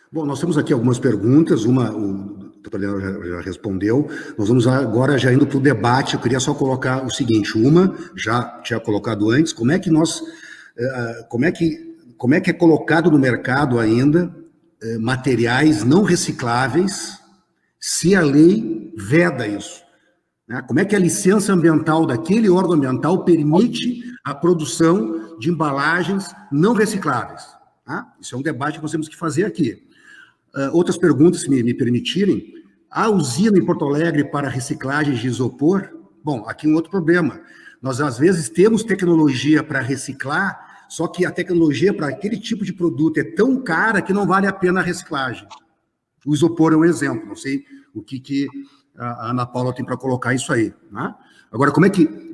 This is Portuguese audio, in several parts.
Bom, nós temos aqui algumas perguntas, o doutor Leandro já respondeu, nós vamos agora já indo para o debate, eu queria só colocar o seguinte, uma, já tinha colocado antes, como é que é colocado no mercado ainda materiais não recicláveis, se a lei veda isso? Né? Como é que a licença ambiental daquele órgão ambiental permite a produção de embalagens não recicláveis? Tá? Isso é um debate que nós temos que fazer aqui. Outras perguntas, se me permitirem. A usina em Porto Alegre para reciclagem de isopor? Bom, aqui um outro problema. Nós, às vezes, temos tecnologia para reciclar, só que a tecnologia para aquele tipo de produto é tão cara que não vale a pena a reciclagem. O isopor é um exemplo. Não sei o que a Ana Paula tem para colocar isso aí. Né? Agora, como é que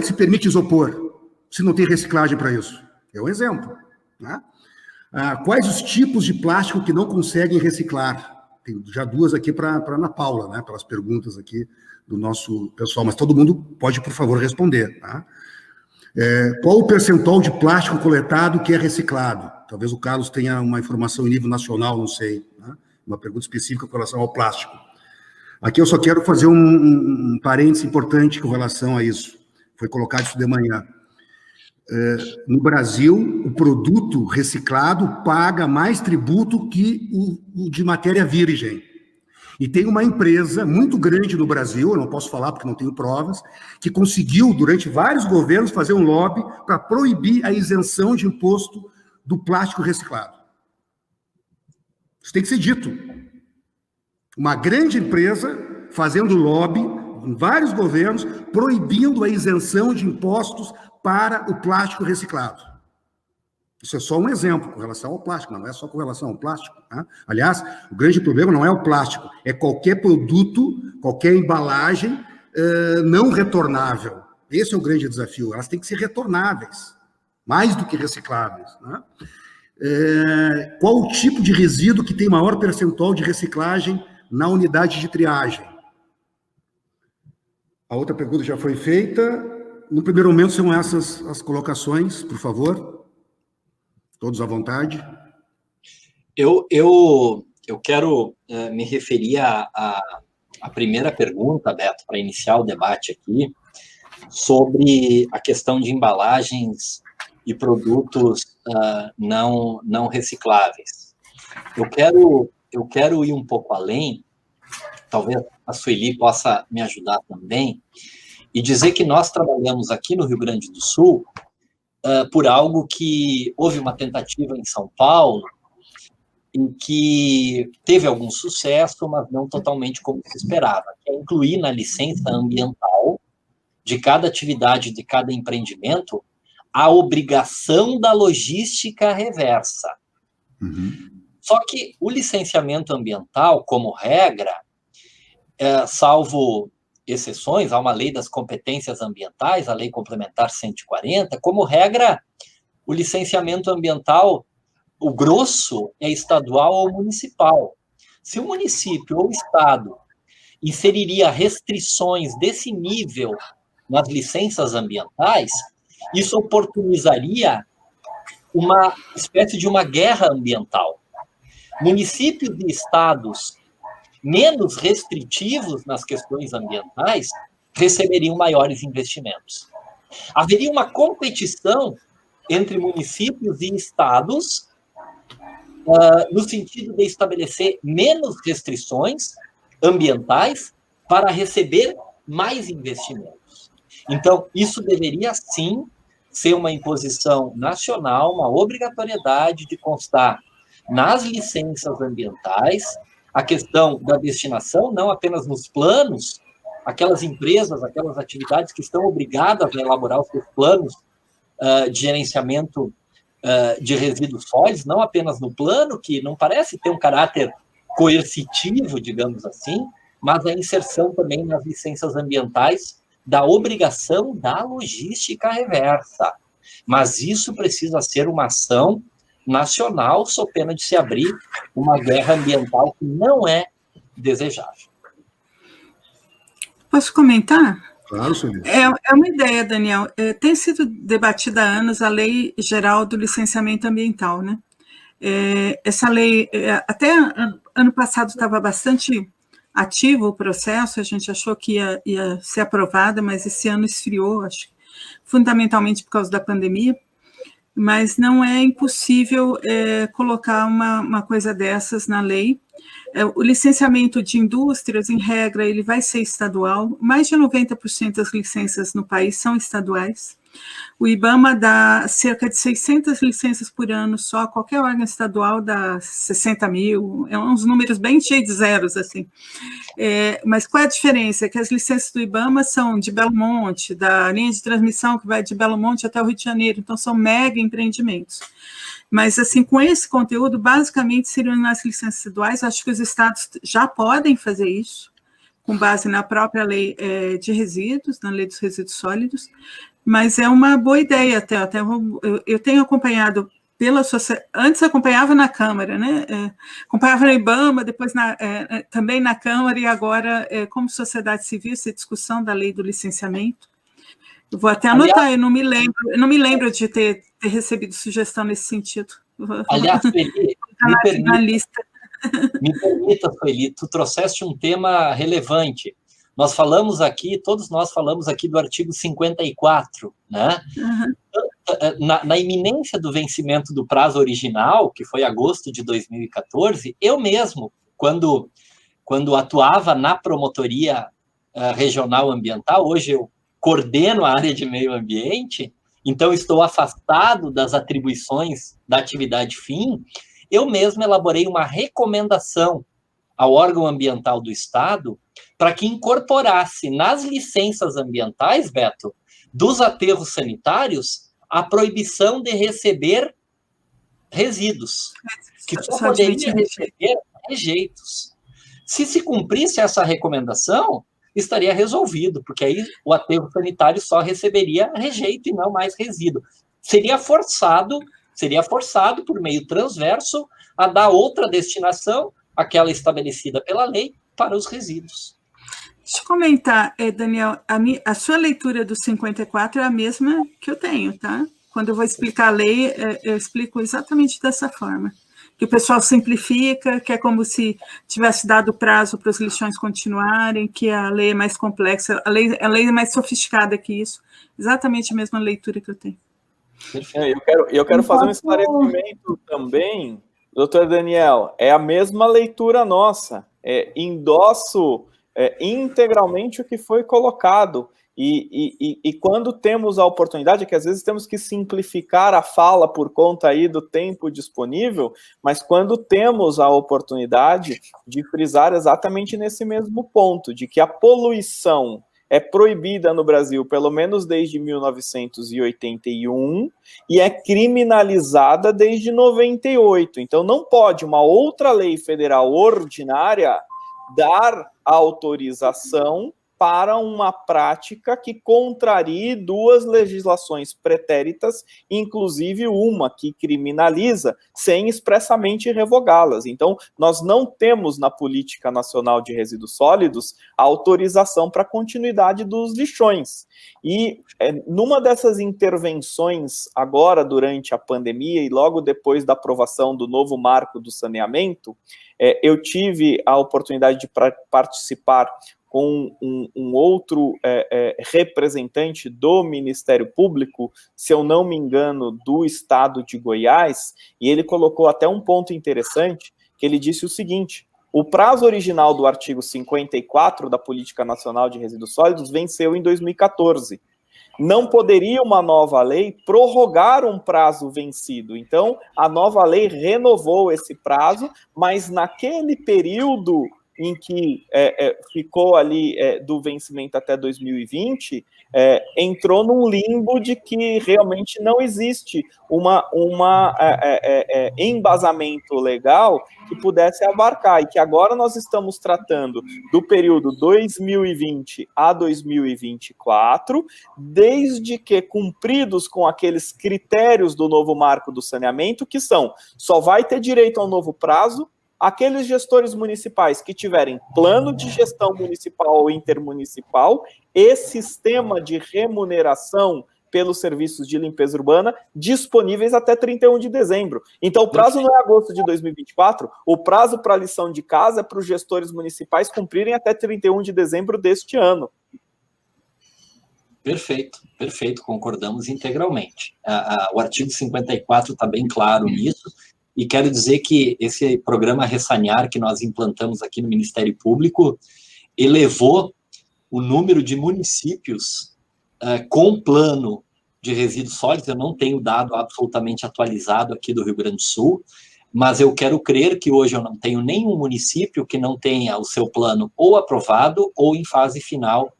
se permite isopor se não tem reciclagem para isso? É um exemplo. Né? Quais os tipos de plástico que não conseguem reciclar? Tem já duas aqui para a Ana Paula, né, pelas perguntas aqui do nosso pessoal, mas todo mundo pode, por favor, responder. Tá? Qual o percentual de plástico coletado que é reciclado? Talvez o Carlos tenha uma informação em nível nacional, não sei. Né? Uma pergunta específica com relação ao plástico. Aqui eu só quero fazer um parênteses importante com relação a isso. Foi colocado isso de manhã. No Brasil, o produto reciclado paga mais tributo que o de matéria virgem. E tem uma empresa muito grande no Brasil, eu não posso falar porque não tenho provas, que conseguiu, durante vários governos, fazer um lobby para proibir a isenção de imposto do plástico reciclado. Isso tem que ser dito. Uma grande empresa fazendo lobby em vários governos, proibindo a isenção de impostos para o plástico reciclado. Isso é só um exemplo com relação ao plástico, não é só com relação ao plástico. Tá? Aliás, o grande problema não é o plástico, é qualquer produto, qualquer embalagem não retornável. Esse é o grande desafio, elas têm que ser retornáveis, mais do que recicláveis. Né? Qual o tipo de resíduo que tem maior percentual de reciclagem na unidade de triagem? A outra pergunta já foi feita. No primeiro momento, são essas as colocações, por favor. Todos à vontade. Eu quero me referir à primeira pergunta, Beto, para iniciar o debate aqui, sobre a questão de embalagens e produtos não recicláveis. Eu quero ir um pouco além, talvez a Sueli possa me ajudar também, e dizer que nós trabalhamos aqui no Rio Grande do Sul por algo que houve uma tentativa em São Paulo, em que teve algum sucesso, mas não totalmente como se esperava, que é incluir na licença ambiental de cada atividade, de cada empreendimento, a obrigação da logística reversa. Uhum. Só que o licenciamento ambiental, como regra, salvo exceções, há uma lei das competências ambientais, a lei complementar 140, como regra, o licenciamento ambiental, o grosso é estadual ou municipal. Se o município ou o estado inseriria restrições desse nível nas licenças ambientais, isso oportunizaria uma espécie de uma guerra ambiental. Municípios e estados menos restritivos nas questões ambientais receberiam maiores investimentos. Haveria uma competição entre municípios e estados no sentido de estabelecer menos restrições ambientais para receber mais investimentos. Então, isso deveria, sim, ser uma imposição nacional, uma obrigatoriedade de constar nas licenças ambientais a questão da destinação, não apenas nos planos, aquelas empresas, aquelas atividades que estão obrigadas a elaborar os seus planos de gerenciamento de resíduos sólidos, não apenas no plano, que não parece ter um caráter coercitivo, digamos assim, mas a inserção também nas licenças ambientais da obrigação da logística reversa. Mas isso precisa ser uma ação nacional, sob pena de se abrir uma guerra ambiental que não é desejável. Posso comentar? Claro, senhor. É uma ideia, Daniel. Tem sido debatida há anos a Lei Geral do Licenciamento Ambiental, né? Essa lei, até ano passado estava bastante ativo o processo, a gente achou que ia ser aprovada, mas esse ano esfriou, acho, fundamentalmente por causa da pandemia, mas não é impossível colocar uma coisa dessas na lei. O licenciamento de indústrias, em regra, ele vai ser estadual, mais de 90% das licenças no país são estaduais. O IBAMA dá cerca de 600 licenças por ano só, qualquer órgão estadual dá 60 mil, uns números bem cheios de zeros, assim. Mas qual é a diferença? É que as licenças do IBAMA são de Belo Monte, da linha de transmissão que vai de Belo Monte até o Rio de Janeiro, então são mega empreendimentos. Mas, assim, com esse conteúdo, basicamente seriam nas licenças estaduais, acho que os estados já podem fazer isso, com base na própria lei de resíduos, na lei dos resíduos sólidos, mas é uma boa ideia até eu tenho acompanhado pela sociedade, antes acompanhava na Câmara, né? Acompanhava no IBAMA, depois também na Câmara, e agora, como sociedade civil, essa discussão da lei do licenciamento. Eu vou até anotar, aliás, eu não me lembro de ter recebido sugestão nesse sentido. Aliás, Sueli, me permita, Sueli, tu trouxeste um tema relevante. Nós falamos aqui, todos nós falamos aqui do artigo 54, né? Uhum. Na iminência do vencimento do prazo original, que foi agosto de 2014, eu mesmo, quando atuava na promotoria regional ambiental, hoje eu coordeno a área de meio ambiente, então estou afastado das atribuições da atividade fim, eu mesmo elaborei uma recomendação ao órgão ambiental do Estado para que incorporasse nas licenças ambientais, Beto, dos aterros sanitários, a proibição de receber resíduos, que só poderia receber rejeitos. Se cumprisse essa recomendação, estaria resolvido, porque aí o aterro sanitário só receberia rejeito e não mais resíduo. Seria forçado por meio transverso a dar outra destinação, aquela estabelecida pela lei, para os resíduos. Deixa eu comentar, Daniel, a sua leitura do 54 é a mesma que eu tenho, tá? Quando eu vou explicar a lei, eu explico exatamente dessa forma. Que o pessoal simplifica, que é como se tivesse dado prazo para os lixões continuarem, que a lei é mais complexa, a lei é mais sofisticada que isso. Exatamente a mesma leitura que eu tenho. Eu quero fazer um esclarecimento também, doutor Daniel, é a mesma leitura nossa, endosso integralmente o que foi colocado, e quando temos a oportunidade, que às vezes temos que simplificar a fala por conta aí do tempo disponível, mas quando temos a oportunidade de frisar exatamente nesse mesmo ponto, de que a poluição é proibida no Brasil, pelo menos desde 1981, e é criminalizada desde 98. Então, não pode uma outra lei federal ordinária dar autorização para uma prática que contrarie duas legislações pretéritas, inclusive uma que criminaliza, sem expressamente revogá-las. Então, nós não temos na Política Nacional de Resíduos Sólidos a autorização para a continuidade dos lixões. E numa dessas intervenções agora, durante a pandemia e logo depois da aprovação do novo marco do saneamento, eu tive a oportunidade de participar com um outro representante do Ministério Público, se eu não me engano, do estado de Goiás, e ele colocou até um ponto interessante, que ele disse o seguinte: o prazo original do artigo 54 da Política Nacional de Resíduos Sólidos venceu em 2014. Não poderia uma nova lei prorrogar um prazo vencido. Então, a nova lei renovou esse prazo, mas naquele período em que ficou ali do vencimento até 2020, entrou num limbo de que realmente não existe embasamento legal que pudesse abarcar, e que agora nós estamos tratando do período 2020 a 2024, desde que cumpridos com aqueles critérios do novo marco do saneamento, que são: só vai ter direito ao novo prazo aqueles gestores municipais que tiverem plano de gestão municipal ou intermunicipal e sistema de remuneração pelos serviços de limpeza urbana disponíveis até 31 de dezembro. Então, o prazo não é agosto de 2024, o prazo para a lição de casa é para os gestores municipais cumprirem até 31 de dezembro deste ano. Perfeito, perfeito, concordamos integralmente. O artigo 54 está bem claro nisso, e quero dizer que esse programa Ressanear que nós implantamos aqui no Ministério Público elevou o número de municípios com plano de resíduos sólidos. Eu não tenho dado absolutamente atualizado aqui do Rio Grande do Sul, mas eu quero crer que hoje eu não tenho nenhum município que não tenha o seu plano ou aprovado ou em fase final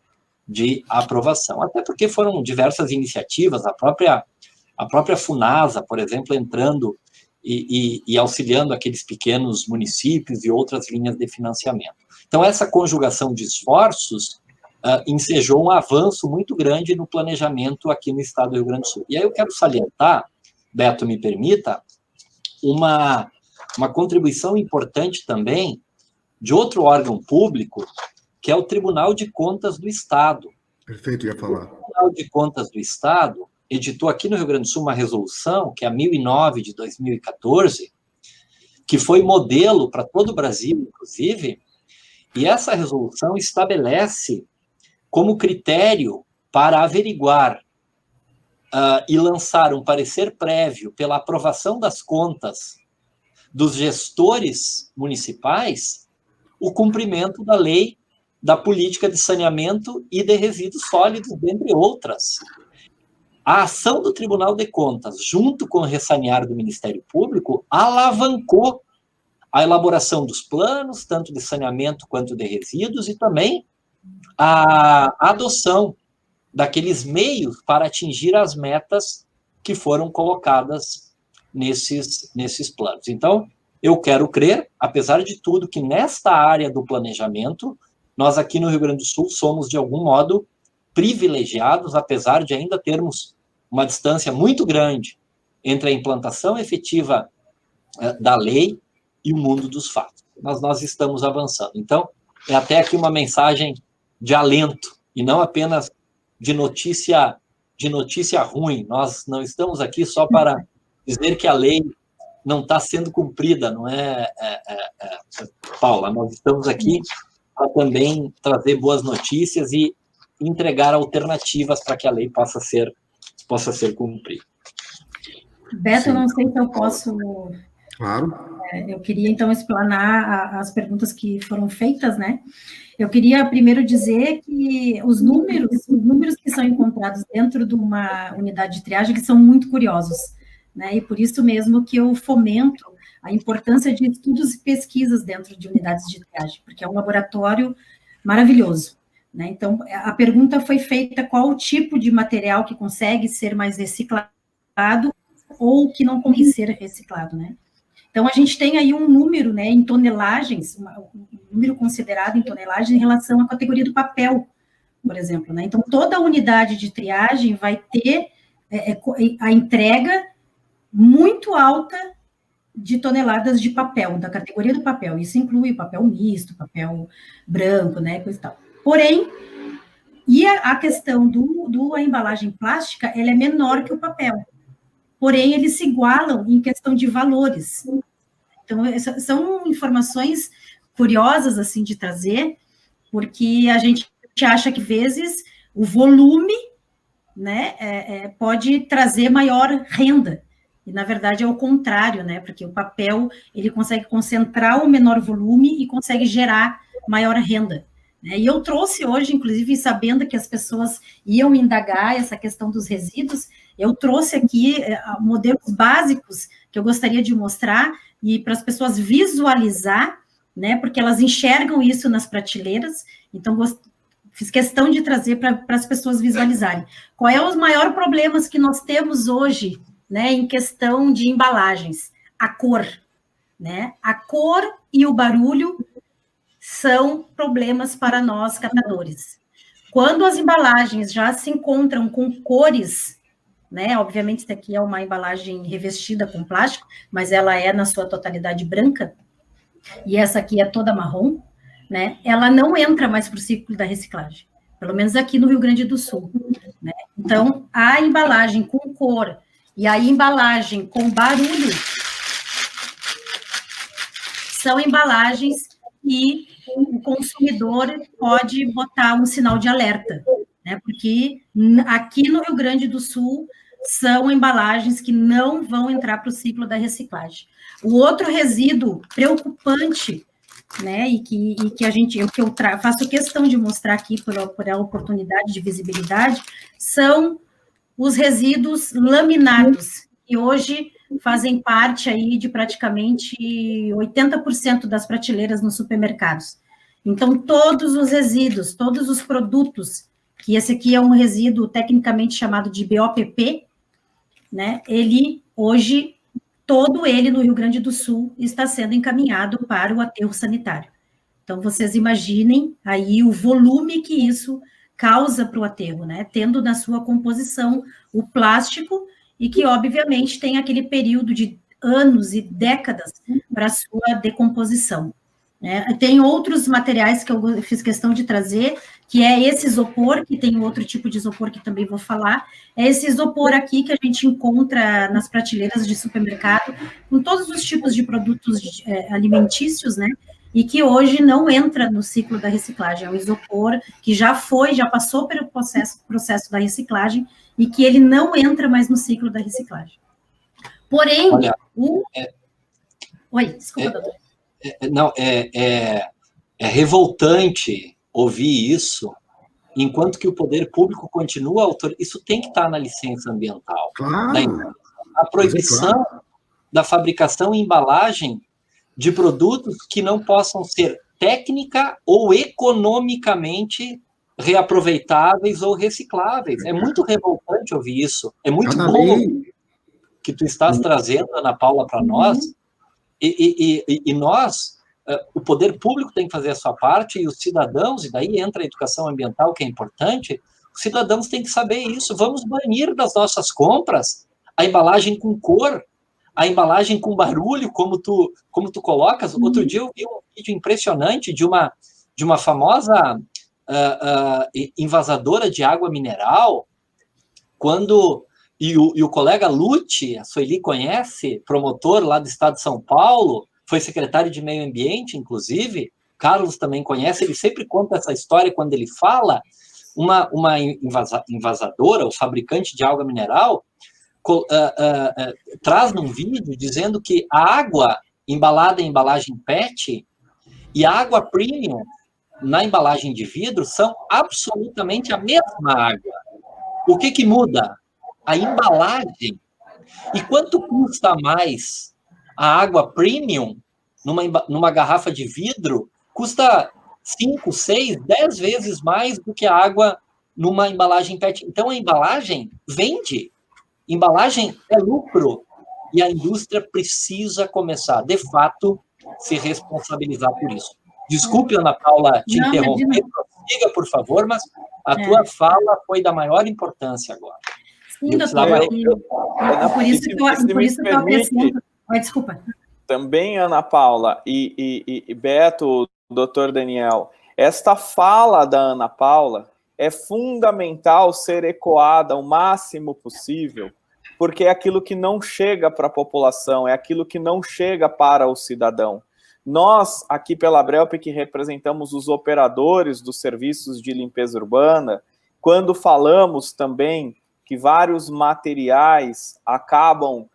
de aprovação. Até porque foram diversas iniciativas, a própria Funasa, por exemplo, entrando e auxiliando aqueles pequenos municípios e outras linhas de financiamento. Então, essa conjugação de esforços ensejou um avanço muito grande no planejamento aqui no estado do Rio Grande do Sul. E aí eu quero salientar, Beto, me permita, uma contribuição importante também de outro órgão público, que é o Tribunal de Contas do Estado. Perfeito, ia falar. O Tribunal de Contas do Estado editou aqui no Rio Grande do Sul uma resolução, que é a 1009 de 2014, que foi modelo para todo o Brasil, inclusive, e essa resolução estabelece como critério para averiguar e lançar um parecer prévio pela aprovação das contas dos gestores municipais o cumprimento da lei da política de saneamento e de resíduos sólidos, dentre outras. A ação do Tribunal de Contas, junto com o Ressanear do Ministério Público, alavancou a elaboração dos planos, tanto de saneamento quanto de resíduos, e também a adoção daqueles meios para atingir as metas que foram colocadas nesses planos. Então, eu quero crer, apesar de tudo, que nesta área do planejamento, nós aqui no Rio Grande do Sul somos, de algum modo, privilegiados, apesar de ainda termos uma distância muito grande entre a implantação efetiva da lei e o mundo dos fatos. Mas nós estamos avançando. Então, é até aqui uma mensagem de alento, e não apenas de notícia ruim. Nós não estamos aqui só para dizer que a lei não está sendo cumprida, não é, Paula? Nós estamos aqui para também trazer boas notícias e entregar alternativas para que a lei possa ser cumprida. Beto, sim. Eu não sei se eu posso... Claro. Eu queria, então, explanar as perguntas que foram feitas, né? Eu queria primeiro dizer que os números que são encontrados dentro de uma unidade de triagem, que são muito curiosos, né? E por isso mesmo que eu fomento a importância de estudos e pesquisas dentro de unidades de triagem, porque é um laboratório maravilhoso, né? Então, a pergunta foi feita: qual o tipo de material que consegue ser mais reciclado ou que não consegue ser reciclado, né? Então, a gente tem aí um número, né, em tonelagens, um número considerado em tonelagens em relação à categoria do papel, por exemplo, né? Então, toda unidade de triagem vai ter a entrega muito alta de toneladas de papel, da categoria do papel. Isso inclui papel misto, papel branco, né, coisa e tal. Porém, e a questão da embalagem plástica, ela é menor que o papel. Porém, eles se igualam em questão de valores. Então, são informações curiosas, assim, de trazer, porque a gente acha que, às vezes, o volume, né, pode trazer maior renda. E, na verdade, é o contrário, né, porque o papel, ele consegue concentrar o menor volume e consegue gerar maior renda. E eu trouxe hoje, inclusive, sabendo que as pessoas iam indagar essa questão dos resíduos, eu trouxe aqui modelos básicos que eu gostaria de mostrar e para as pessoas visualizar, né, porque elas enxergam isso nas prateleiras, então fiz questão de trazer para as pessoas visualizarem. Qual é os maiores problemas que nós temos hoje, né, em questão de embalagens? A cor, né? A cor e o barulho são problemas para nós catadores. Quando as embalagens já se encontram com cores, né, obviamente isso aqui é uma embalagem revestida com plástico, mas ela é na sua totalidade branca, e essa aqui é toda marrom, né, ela não entra mais para o ciclo da reciclagem. pelo menos aqui no Rio Grande do Sul, né? Então, a embalagem com cor e a embalagem com barulho são embalagens que o consumidor pode botar um sinal de alerta, né? Porque aqui no Rio Grande do Sul são embalagens que não vão entrar para o ciclo da reciclagem. O outro resíduo preocupante, né, e que eu faço questão de mostrar aqui por a oportunidade de visibilidade, são os resíduos laminados, que hoje fazem parte aí de praticamente 80% das prateleiras nos supermercados. Então, todos os resíduos, todos os produtos, que esse aqui é um resíduo tecnicamente chamado de BOPP, né, ele, hoje, todo ele no Rio Grande do Sul está sendo encaminhado para o aterro sanitário. Então, vocês imaginem aí o volume que isso causa para o aterro, né, tendo na sua composição o plástico, e que, obviamente, tem aquele período de anos e décadas para a sua decomposição. Né? Tem outros materiais que eu fiz questão de trazer, que é esse isopor, que tem outro tipo de isopor que também vou falar, é esse isopor aqui que a gente encontra nas prateleiras de supermercado, com todos os tipos de produtos alimentícios, né? E que hoje não entra no ciclo da reciclagem. É um isopor que já passou pelo processo da reciclagem, e que ele não entra mais no ciclo da reciclagem. Porém, olha, Oi, desculpa, doutor. É revoltante ouvir isso, enquanto que o poder público continua autorizando. Isso tem que estar na licença ambiental. Claro. A proibição da fabricação e embalagem de produtos que não possam ser técnica ou economicamente reaproveitáveis ou recicláveis. É muito revoltante ouvir isso. É muito bom que tu estás trazendo, Ana Paula, para nós. E nós, o poder público tem que fazer a sua parte, e os cidadãos, e daí entra a educação ambiental, que é importante, os cidadãos têm que saber isso. Vamos banir das nossas compras a embalagem com cor, a embalagem com barulho, como tu colocas. Outro dia eu vi um vídeo impressionante de uma famosa envasadora de água mineral, e o colega Lute, a Sueli conhece, promotor lá do estado de São Paulo, foi secretário de Meio Ambiente, inclusive, Carlos também conhece, ele sempre conta essa história quando ele fala, uma envasadora, o fabricante de água mineral, traz num vídeo dizendo que a água embalada em embalagem PET e a água premium na embalagem de vidro são absolutamente a mesma água. O que muda? A embalagem. E quanto custa mais a água premium numa garrafa de vidro? Custa 5, 6, 10 vezes mais do que a água numa embalagem PET. Então, a embalagem vende. Embalagem é lucro. E a indústria precisa começar, de fato, se responsabilizar por isso. Desculpe, Ana Paula, te interromper. Prossiga, por favor, mas a tua fala foi da maior importância agora. Sim, doutor. Por isso que eu acrescento... Desculpa. Também, Ana Paula e Beto, doutor Daniel, esta fala da Ana Paula é fundamental ser ecoada o máximo possível, porque é aquilo que não chega para a população, é aquilo que não chega para o cidadão. Nós, aqui pela Abrelp, que representamos os operadores dos serviços de limpeza urbana, quando falamos também que vários materiais acabam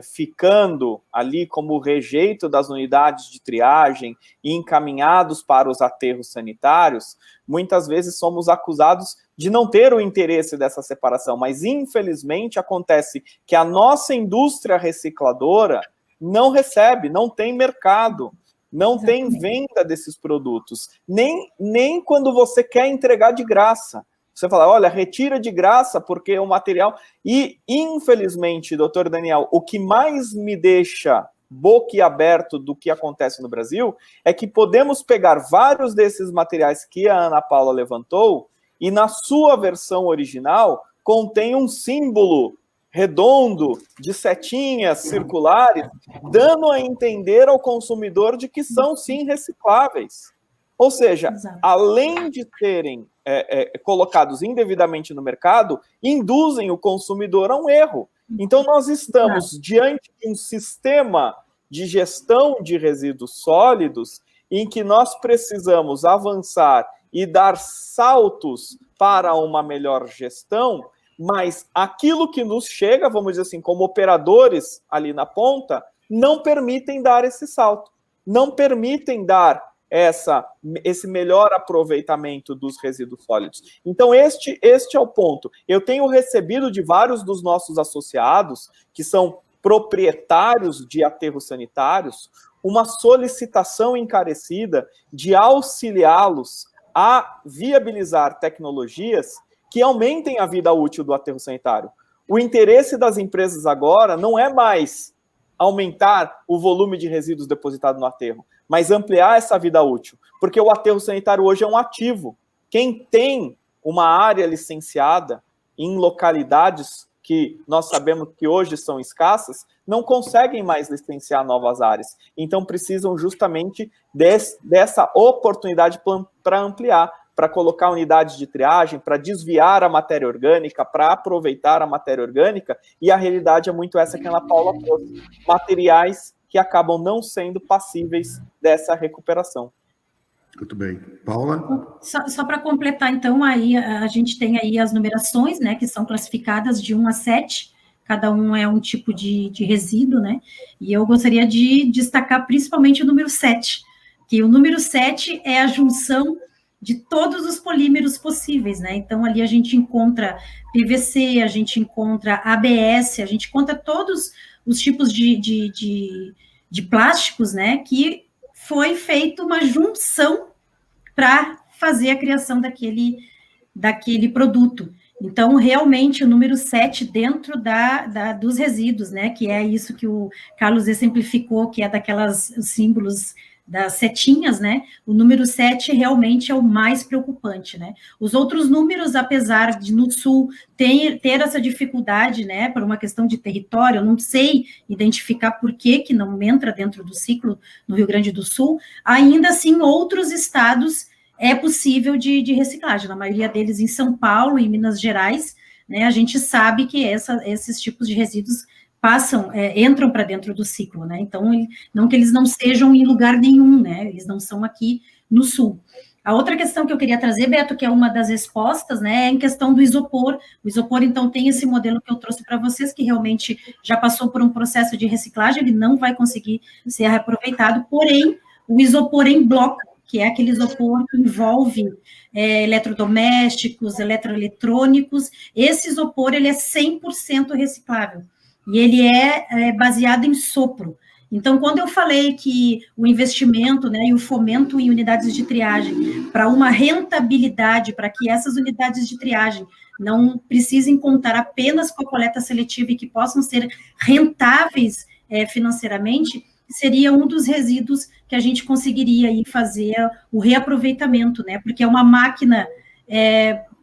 ficando ali como rejeito das unidades de triagem e encaminhados para os aterros sanitários, muitas vezes somos acusados de não ter o interesse dessa separação, mas infelizmente acontece que a nossa indústria recicladora não recebe, não tem mercado, não tem venda desses produtos, nem quando você quer entregar de graça. Você fala, olha, retira de graça porque o material... E, infelizmente, doutor Daniel, o que mais me deixa boquiaberto do que acontece no Brasil é que podemos pegar vários desses materiais que a Ana Paula levantou e, na sua versão original, contém um símbolo redondo de setinhas circulares, dando a entender ao consumidor de que são, sim, recicláveis. Ou seja, além de terem colocados indevidamente no mercado induzem o consumidor a um erro. Então, nós estamos diante de um sistema de gestão de resíduos sólidos em que nós precisamos avançar e dar saltos para uma melhor gestão, mas aquilo que nos chega, vamos dizer assim, como operadores ali na ponta, não permitem dar esse salto, não permitem dar esse melhor aproveitamento dos resíduos sólidos. Então, este é o ponto. Eu tenho recebido de vários dos nossos associados, que são proprietários de aterros sanitários, uma solicitação encarecida de auxiliá-los a viabilizar tecnologias que aumentem a vida útil do aterro sanitário. O interesse das empresas agora não é mais aumentar o volume de resíduos depositados no aterro, mas ampliar essa vida útil, porque o aterro sanitário hoje é um ativo. Quem tem uma área licenciada em localidades que nós sabemos que hoje são escassas, não conseguem mais licenciar novas áreas. Então, precisam justamente dessa oportunidade para ampliar, para colocar unidades de triagem, para desviar a matéria orgânica, para aproveitar a matéria orgânica, e a realidade é muito essa que a Ana Paula trouxe. Materiais que acabam não sendo passíveis dessa recuperação. Muito bem. Paula? Só para completar, então, aí a gente tem aí as numerações, né, que são classificadas de 1 a 7, cada um é um tipo de resíduo, né, e eu gostaria de destacar principalmente o número 7, que o número 7 é a junção de todos os polímeros possíveis, né, então ali a gente encontra PVC, a gente encontra ABS, a gente encontra todos os tipos de plásticos, né, que foi feita uma junção para fazer a criação daquele produto. Então, realmente, o número 7 dentro dos resíduos, né, que é isso que o Carlos exemplificou, que é daquelas símbolos das setinhas, né, o número 7 realmente é o mais preocupante, né. Os outros números, apesar de no Sul ter essa dificuldade, né, por uma questão de território, eu não sei identificar por que não entra dentro do ciclo no Rio Grande do Sul, ainda assim, outros estados é possível de reciclagem, na maioria deles em São Paulo e Minas Gerais, né, a gente sabe que esses tipos de resíduos entram para dentro do ciclo, né, então, não que eles não estejam em lugar nenhum, né, eles não são aqui no Sul. A outra questão que eu queria trazer, Beto, que é uma das respostas, né, é em questão do isopor. O isopor, então, tem esse modelo que eu trouxe para vocês, que realmente já passou por um processo de reciclagem, ele não vai conseguir ser reaproveitado, porém, o isopor em bloco, que é aquele isopor que envolve eletrodomésticos, eletroeletrônicos, esse isopor, ele é 100% reciclável. E ele é baseado em sopro. Então, quando eu falei que o investimento, né, e o fomento em unidades de triagem para uma rentabilidade, para que essas unidades de triagem não precisem contar apenas com a coleta seletiva e que possam ser rentáveis financeiramente, seria um dos resíduos que a gente conseguiria aí fazer o reaproveitamento, né? Porque é uma máquina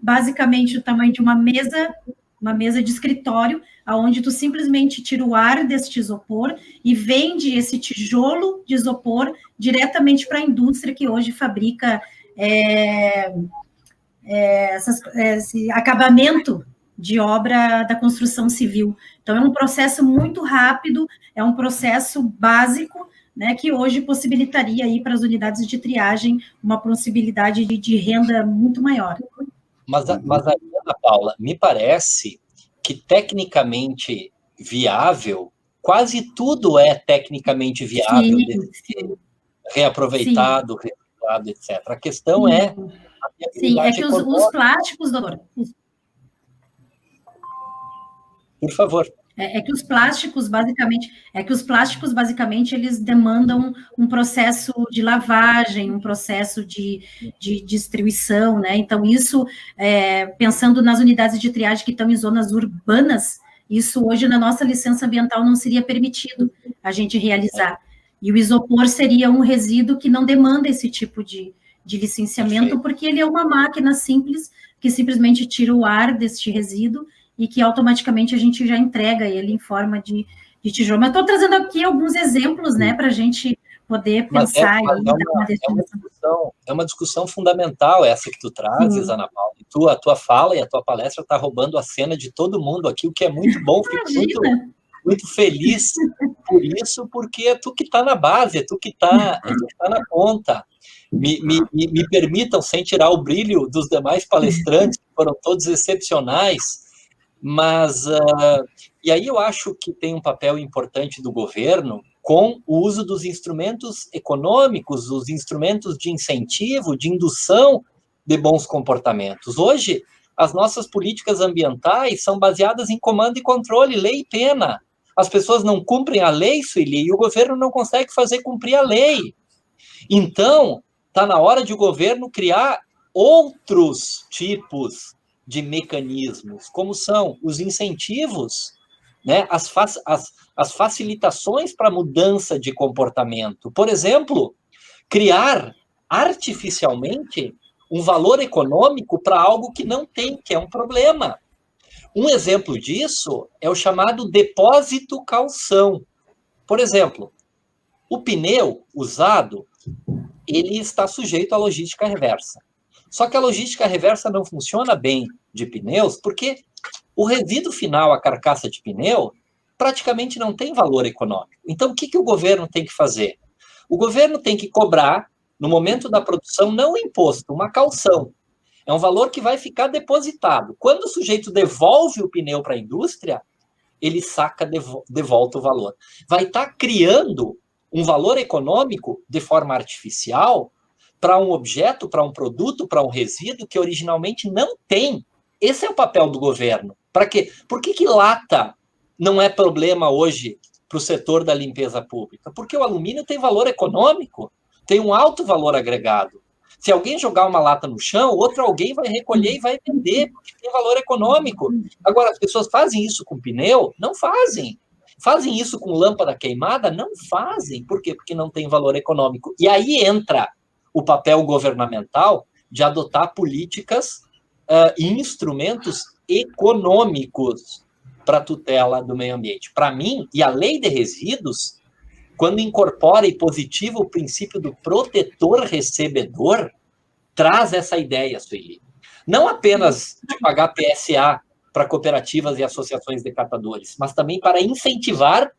basicamente do tamanho de uma mesa de escritório, onde tu simplesmente tira o ar deste isopor e vende esse tijolo de isopor diretamente para a indústria que hoje fabrica esse acabamento de obra da construção civil. Então, é um processo muito rápido, é um processo básico, né, que hoje possibilitaria aí para as unidades de triagem uma possibilidade de renda muito maior. Mas aí, Ana Paula, me parece que tecnicamente viável, quase tudo é tecnicamente viável, sim. Reaproveitado, reciclado, etc. A questão é... Sim, é que os plásticos, doutor... Por favor. É que os plásticos, basicamente, eles demandam um processo de lavagem, um processo de distribuição, né? Então, isso, pensando nas unidades de triagem que estão em zonas urbanas, isso hoje, na nossa licença ambiental, não seria permitido a gente realizar. E o isopor seria um resíduo que não demanda esse tipo de licenciamento, porque ele é uma máquina simples, que simplesmente tira o ar deste resíduo e que automaticamente a gente já entrega ele em forma de tijolo. Mas estou trazendo aqui alguns exemplos, né, para a gente poder pensar é uma discussão fundamental essa que tu trazes, Ana Paula. A tua fala e a tua palestra está roubando a cena de todo mundo aqui, o que é muito bom. Fico muito feliz por isso, porque é tu que está na base, é tu que está na ponta. Me permitam, sem tirar o brilho dos demais palestrantes, que foram todos excepcionais, mas e aí eu acho que tem um papel importante do governo com o uso dos instrumentos econômicos, os instrumentos de incentivo, de indução de bons comportamentos. Hoje, as nossas políticas ambientais são baseadas em comando e controle, lei e pena. As pessoas não cumprem a lei, Sueli, e o governo não consegue fazer cumprir a lei. Então, está na hora de o governo criar outros tipos de mecanismos, como são os incentivos, né, as facilitações para mudança de comportamento. Por exemplo, criar artificialmente um valor econômico para algo que não tem, que é um problema. Um exemplo disso é o chamado depósito calção. Por exemplo, o pneu usado, ele está sujeito à logística reversa. Só que a logística reversa não funciona bem de pneus, porque o resíduo final, a carcaça de pneu, praticamente não tem valor econômico. Então, o que o governo tem que fazer? O governo tem que cobrar, no momento da produção, não um imposto, uma calção. É um valor que vai ficar depositado. Quando o sujeito devolve o pneu para a indústria, ele saca de volta o valor. Vai estar criando um valor econômico de forma artificial para um objeto, para um produto, para um resíduo que originalmente não tem. Esse é o papel do governo. Para quê? Por que lata não é problema hoje para o setor da limpeza pública? Porque o alumínio tem valor econômico, tem um alto valor agregado. Se alguém jogar uma lata no chão, outro alguém vai recolher e vai vender, porque tem valor econômico. Agora, as pessoas fazem isso com pneu? Não fazem. Fazem isso com lâmpada queimada? Não fazem. Por quê? Porque não tem valor econômico. E aí entra o papel governamental de adotar políticas e instrumentos econômicos para a tutela do meio ambiente. Para mim, e a lei de resíduos, quando incorpora e positiva o princípio do protetor-recebedor, traz essa ideia, Sueli. Não apenas de pagar PSA para cooperativas e associações de catadores, mas também para incentivar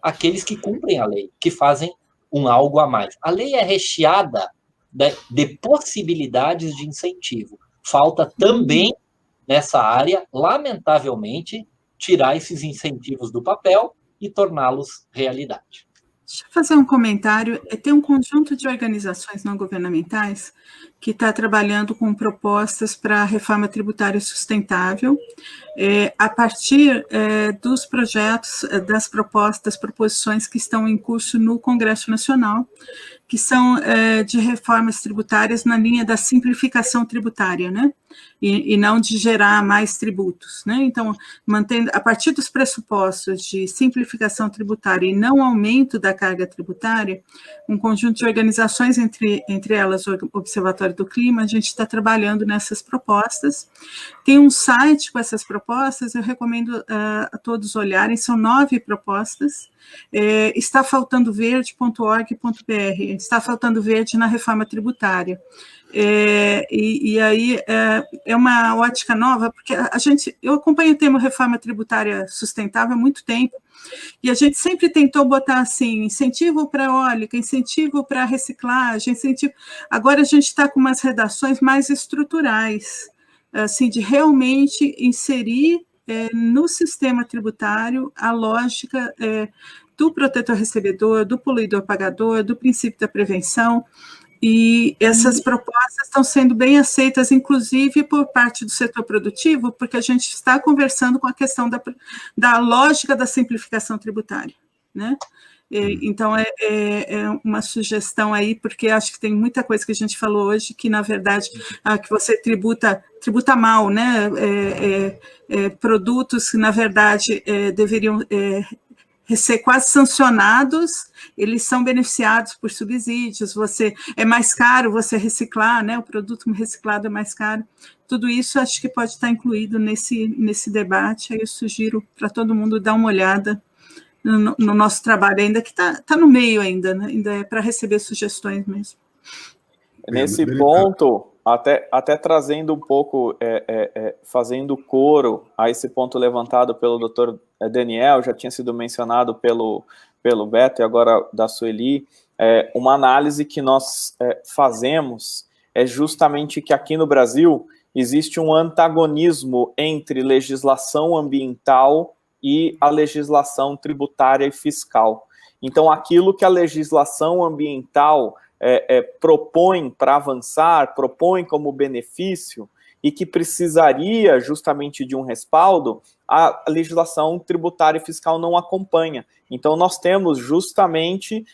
aqueles que cumprem a lei, que fazem um algo a mais. A lei é recheada de possibilidades de incentivo. Falta também, nessa área, lamentavelmente, tirar esses incentivos do papel e torná-los realidade. Deixa eu fazer um comentário. Tem um conjunto de organizações não governamentais que está trabalhando com propostas para a reforma tributária sustentável, a partir dos projetos, das propostas, proposições que estão em curso no Congresso Nacional, que são de reformas tributárias na linha da simplificação tributária, né? E não de gerar mais tributos, né? Então, mantendo, a partir dos pressupostos de simplificação tributária e não aumento da carga tributária, um conjunto de organizações, entre elas o Observatório do Clima, a gente está trabalhando nessas propostas. Tem um site com essas propostas, eu recomendo a todos olharem, são 9 propostas. Está faltando verde.org.br, está faltando verde na reforma tributária. E aí é uma ótica nova, porque eu acompanho o termo reforma tributária sustentável há muito tempo, e a gente sempre tentou botar assim, incentivo para eólica, incentivo para reciclagem, incentivo. Agora a gente está com umas redações mais estruturais, assim, de realmente inserir no sistema tributário a lógica do protetor-recebedor, do poluidor-pagador, do princípio da prevenção. E essas propostas estão sendo bem aceitas, inclusive por parte do setor produtivo, porque a gente está conversando com a questão da lógica da simplificação tributária, né? Então, é uma sugestão aí, porque acho que tem muita coisa que a gente falou hoje que, na verdade, que você tributa mal, né? Produtos que, na verdade, deveriam ser quase sancionados, eles são beneficiados por subsídios, é mais caro você reciclar, né? O produto reciclado é mais caro. Tudo isso acho que pode estar incluído nesse debate, aí eu sugiro para todo mundo dar uma olhada no nosso trabalho ainda, que está no meio ainda, né? Ainda é para receber sugestões mesmo. Nesse ponto, até trazendo um pouco, fazendo coro a esse ponto levantado pelo Dr. Daniel, já tinha sido mencionado pelo Beto e agora da Sueli, uma análise que nós fazemos é justamente que aqui no Brasil existe um antagonismo entre legislação ambiental e a legislação tributária e fiscal. Então, aquilo que a legislação ambiental propõe para avançar, propõe como benefício e que precisaria justamente de um respaldo, a legislação tributária e fiscal não acompanha. Então, nós temos justamente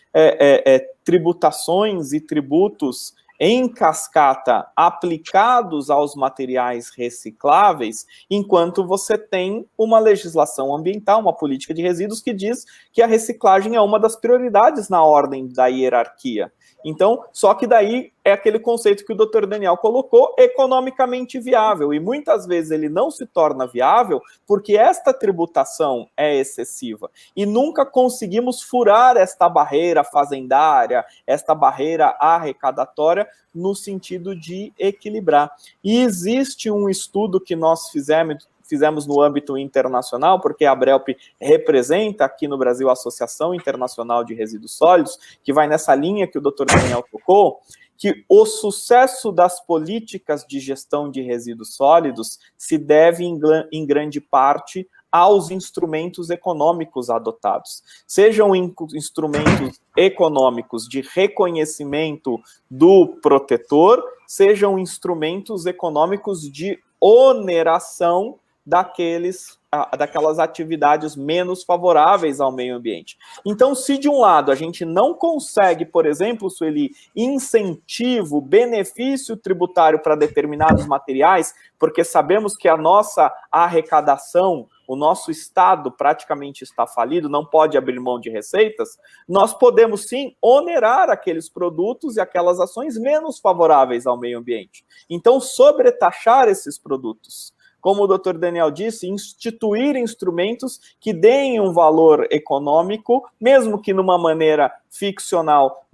tributações e tributos em cascata aplicados aos materiais recicláveis, enquanto você tem uma legislação ambiental, uma política de resíduos que diz que a reciclagem é uma das prioridades na ordem da hierarquia. Então, só que daí é aquele conceito que o Dr. Daniel colocou, economicamente viável, e muitas vezes ele não se torna viável porque esta tributação é excessiva, e nunca conseguimos furar esta barreira fazendária, esta barreira arrecadatória, no sentido de equilibrar. E existe um estudo que nós fizemos no âmbito internacional, porque a Abrelp representa aqui no Brasil a Associação Internacional de Resíduos Sólidos, que vai nessa linha que o Dr. Daniel tocou, que o sucesso das políticas de gestão de resíduos sólidos se deve, em grande parte, aos instrumentos econômicos adotados. Sejam instrumentos econômicos de reconhecimento do protetor, sejam instrumentos econômicos de oneração daquelas atividades menos favoráveis ao meio ambiente. Então, se de um lado a gente não consegue, por exemplo, Sueli, incentivo, benefício tributário para determinados materiais, porque sabemos que a nossa arrecadação, o nosso Estado praticamente está falido, não pode abrir mão de receitas, nós podemos sim onerar aqueles produtos e aquelas ações menos favoráveis ao meio ambiente. Então, sobretaxar esses produtos. Como o Dr. Daniel disse, instituir instrumentos que deem um valor econômico, mesmo que numa maneira ficcional,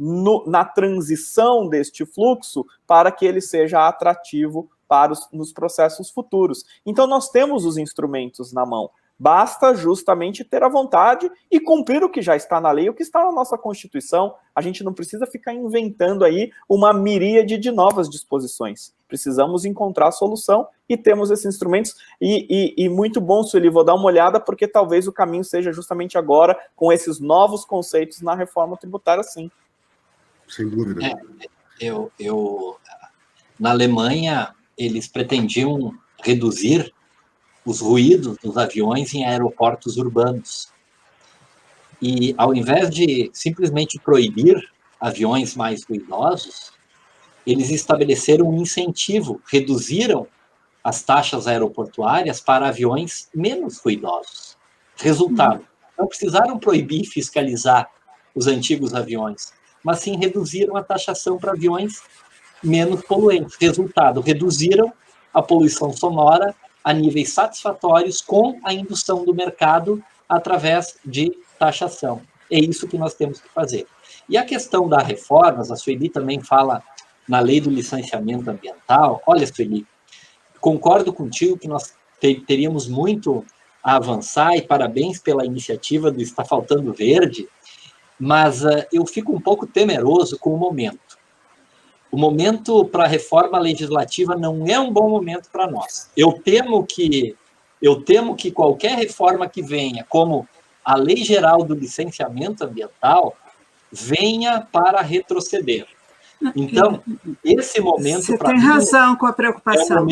na transição deste fluxo, para que ele seja atrativo nos processos futuros. Então, nós temos os instrumentos na mão. Basta justamente ter a vontade e cumprir o que já está na lei, o que está na nossa Constituição. A gente não precisa ficar inventando aí uma miríade de novas disposições. Precisamos encontrar a solução e temos esses instrumentos. E muito bom, Sueli, vou dar uma olhada, porque talvez o caminho seja justamente agora com esses novos conceitos na reforma tributária, sim. Sem dúvida. Na Alemanha, eles pretendiam reduzir os ruídos dos aviões em aeroportos urbanos. E, ao invés de simplesmente proibir aviões mais ruidosos, eles estabeleceram um incentivo, reduziram as taxas aeroportuárias para aviões menos ruidosos. Resultado, não precisaram proibir e fiscalizar os antigos aviões, mas sim reduziram a taxação para aviões menos poluentes. Resultado, reduziram a poluição sonora a níveis satisfatórios com a indução do mercado através de taxação. É isso que nós temos que fazer. E a questão das reformas, a Sueli também fala na lei do licenciamento ambiental. Olha, Sueli, concordo contigo que nós teríamos muito a avançar, e parabéns pela iniciativa do Está Faltando Verde, mas eu fico um pouco temeroso com o momento. O momento para a reforma legislativa não é um bom momento para nós. Eu temo que qualquer reforma que venha, como a Lei Geral do Licenciamento Ambiental, venha para retroceder. Então, esse momento... Você tem razão com a preocupação.